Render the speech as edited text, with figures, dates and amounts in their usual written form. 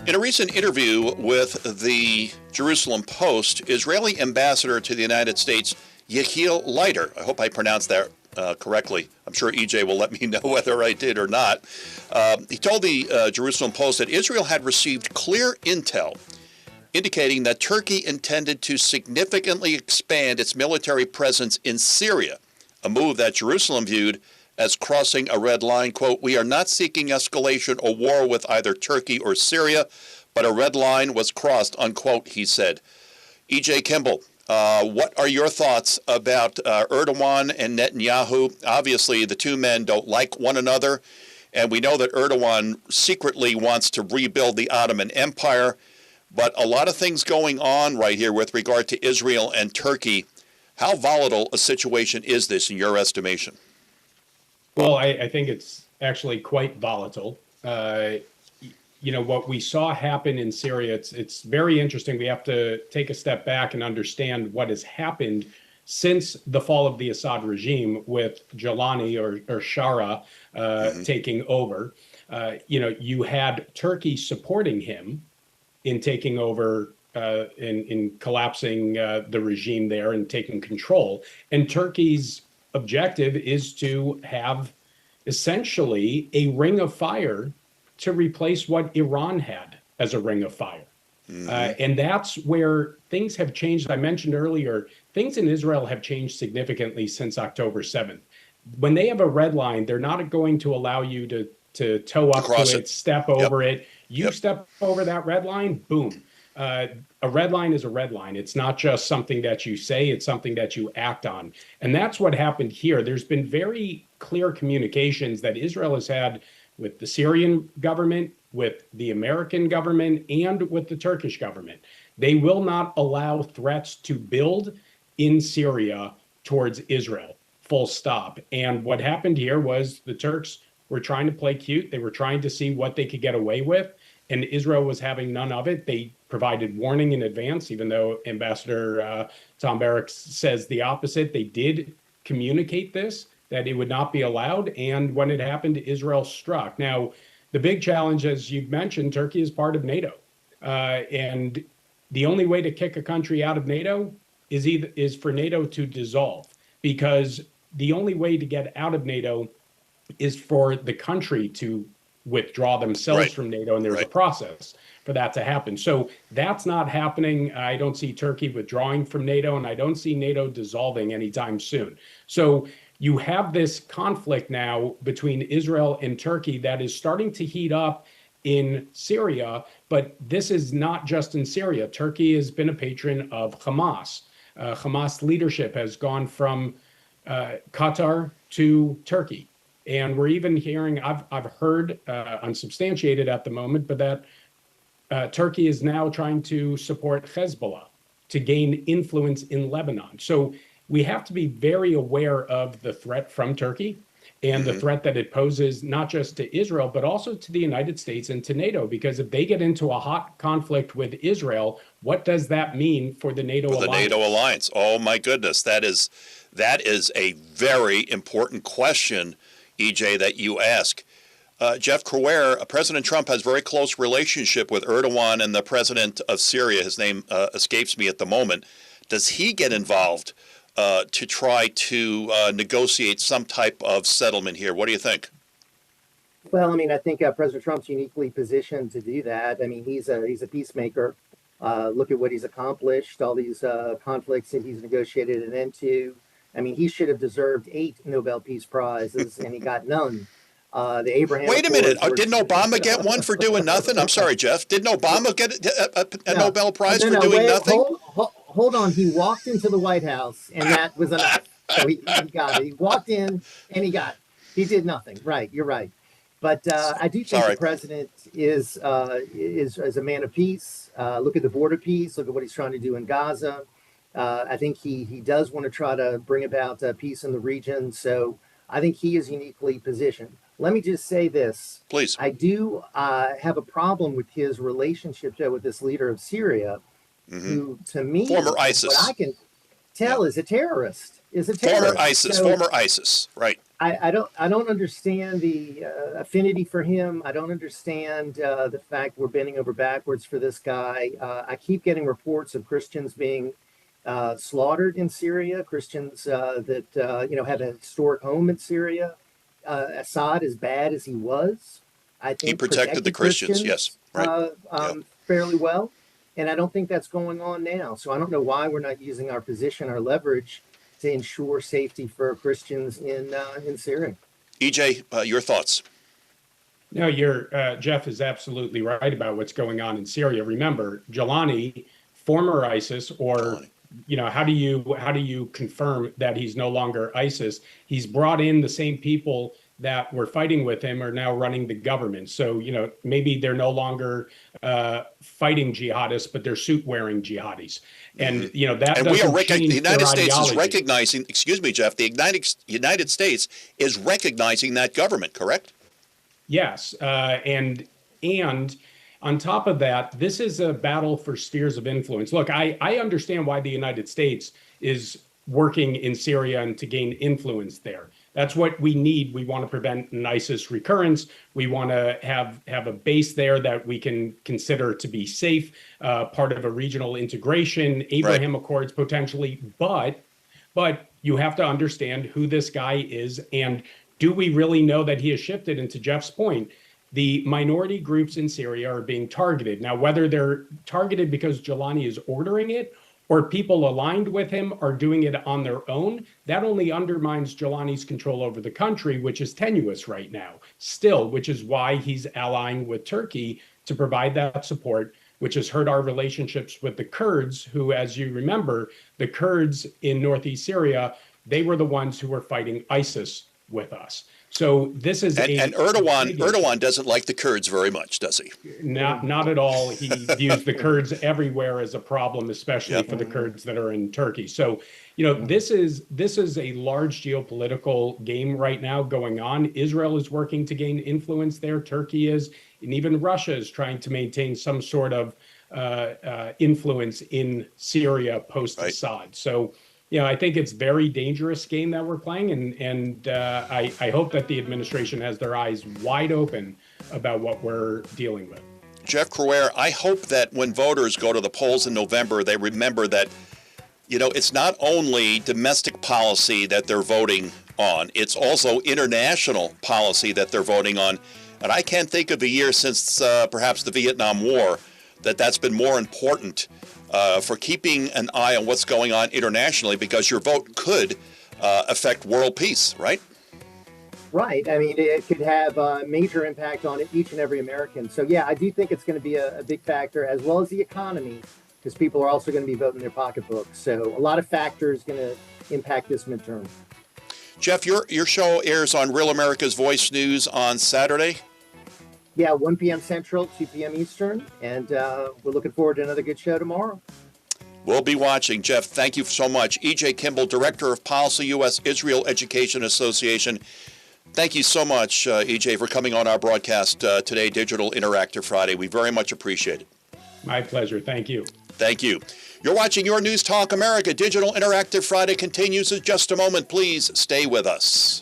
In a recent interview with the Jerusalem Post, Israeli ambassador to the United States, Yechiel Leiter, I hope I pronounced that correctly. I'm sure EJ will let me know whether I did or not. He told the Jerusalem Post that Israel had received clear intel indicating that Turkey intended to significantly expand its military presence in Syria, a move that Jerusalem viewed as crossing a red line. Quote, "We are not seeking escalation or war with either Turkey or Syria, but a red line was crossed," unquote, he said. EJ Kimball, what are your thoughts about Erdogan and Netanyahu? Obviously, the two men don't like one another, and we know that Erdogan secretly wants to rebuild the Ottoman Empire, but a lot of things going on right here with regard to Israel and Turkey. How volatile a situation is this in your estimation? Well, I think it's actually quite volatile. What we saw happen in Syria, it's very interesting. We have to take a step back and understand what has happened since the fall of the Assad regime with Jalani or Shara taking over. You had Turkey supporting him in taking over, in collapsing the regime there and taking control. And Turkey's objective is to have essentially a ring of fire to replace what Iran had as a ring of fire. And that's where things have changed. I mentioned earlier, things in Israel have changed significantly since October 7th. When they have a red line, they're not going to allow you to toe up to it, step over it. You step over that red line, boom. A red line is a red line. It's not just something that you say, it's something that you act on. And that's what happened here. There's been very clear communications that Israel has had with the Syrian government, with the American government, and with the Turkish government. They will not allow threats to build in Syria towards Israel, full stop. And what happened here was the Turks were trying to play cute. They were trying to see what they could get away with, and Israel was having none of it. They provided warning in advance, even though Ambassador Tom Barrack says the opposite. They did communicate this, that it would not be allowed, and when it happened, Israel struck. Now, the big challenge, as you've mentioned, Turkey is part of NATO, and the only way to kick a country out of NATO is for NATO to dissolve, because the only way to get out of NATO is for the country to withdraw themselves from NATO, and there's a process for that to happen. So that's not happening. I don't see Turkey withdrawing from NATO, and I don't see NATO dissolving anytime soon. So you have this conflict now between Israel and Turkey that is starting to heat up in Syria, but this is not just in Syria. Turkey has been a patron of Hamas. Hamas leadership has gone from Qatar to Turkey. And we're even hearing, I've heard, unsubstantiated at the moment, but that Turkey is now trying to support Hezbollah to gain influence in Lebanon. So we have to be very aware of the threat from Turkey and the threat that it poses, not just to Israel, but also to the United States and to NATO. Because if they get into a hot conflict with Israel, what does that mean for the NATO alliance? The NATO alliance. Oh, my goodness. That is a very important question, EJ, that you ask. Jeff Crouere, President Trump has very close relationship with Erdogan and the president of Syria. His name escapes me at the moment. Does he get involved to try to negotiate some type of settlement here? What do you think? Well, I mean, I think President Trump's uniquely positioned to do that. I mean, he's a peacemaker. Look at what he's accomplished, all these conflicts that he's negotiated an end to. I mean, he should have deserved 8 Nobel Peace Prizes, and he got none. The Abraham. Wait a minute! Didn't Obama get one for doing nothing? I'm sorry, Jeff. Didn't Obama get a Nobel Prize for doing nothing? Hold on. He walked into the White House, and that was enough. So he got it. He walked in, and he got it. He did nothing. Right. You're right. But I do think the president is a man of peace. Look at the border peace. Look at what he's trying to do in Gaza. I think he does want to try to bring about peace in the region. So I think he is uniquely positioned. Let me just say this. Please. I do have a problem with his relationship with this leader of Syria, who, to me, former ISIS. What I can tell is a terrorist. Former ISIS. Right. I don't understand the affinity for him. I don't understand the fact we're bending over backwards for this guy. I keep getting reports of Christians being slaughtered in Syria, Christians that have a historic home in Syria. Assad, as bad as he was, I think He protected the Christians, yes, right. Fairly well. And I don't think that's going on now. So I don't know why we're not using our position, our leverage, to ensure safety for Christians in Syria. EJ, your thoughts? No, Jeff is absolutely right about what's going on in Syria. Remember, Jolani, former ISIS, or how do you confirm that he's no longer ISIS? He's brought in the same people that were fighting with him are now running the government. So, maybe they're no longer fighting jihadists, but they're suit-wearing jihadis. And, that and doesn't the United States ideology. is recognizing, excuse me, Jeff, the United States is recognizing that government, correct? Yes. And on top of that, this is a battle for spheres of influence. Look, I understand why the United States is working in Syria and to gain influence there. That's what we need. We want to prevent an ISIS recurrence. We want to have a base there that we can consider to be safe, part of a regional integration, Abraham Accords potentially. But you have to understand who this guy is, and do we really know that he has shifted? And to Jeff's point, the minority groups in Syria are being targeted. Now, whether they're targeted because Jolani is ordering it or people aligned with him are doing it on their own, that only undermines Jolani's control over the country, which is tenuous right now still, which is why he's allying with Turkey to provide that support, which has hurt our relationships with the Kurds, who, as you remember, the Kurds in northeast Syria, they were the ones who were fighting ISIS with us. So this is and Erdogan doesn't like the Kurds very much, does he? Not at all. He views the Kurds everywhere as a problem, especially for the Kurds that are in Turkey. So, this is a large geopolitical game right now going on. Israel is working to gain influence there. Turkey is, and even Russia is trying to maintain some sort of influence in Syria post-Assad. So, I think it's a very dangerous game that we're playing, and I hope that the administration has their eyes wide open about what we're dealing with. Jeff Crouere, I hope that when voters go to the polls in November, they remember that, it's not only domestic policy that they're voting on, it's also international policy that they're voting on. And I can't think of a year since perhaps the Vietnam War that's been more important for keeping an eye on what's going on internationally, because your vote could affect world peace, right? Right. I mean, it could have a major impact on each and every American. So, yeah, I do think it's going to be a big factor, as well as the economy, because people are also going to be voting their pocketbooks. So a lot of factors going to impact this midterm. Jeff, your show airs on Real America's Voice News on Saturday. Yeah, 1 p.m. Central, 2 p.m. Eastern, and we're looking forward to another good show tomorrow. We'll be watching. Jeff, thank you so much. EJ Kimball, Director of Policy, U.S. Israel Education Association. Thank you so much, EJ, for coming on our broadcast today, Digital Interactive Friday. We very much appreciate it. My pleasure. Thank you. Thank you. You're watching Your News Talk America. Digital Interactive Friday continues in just a moment. Please stay with us.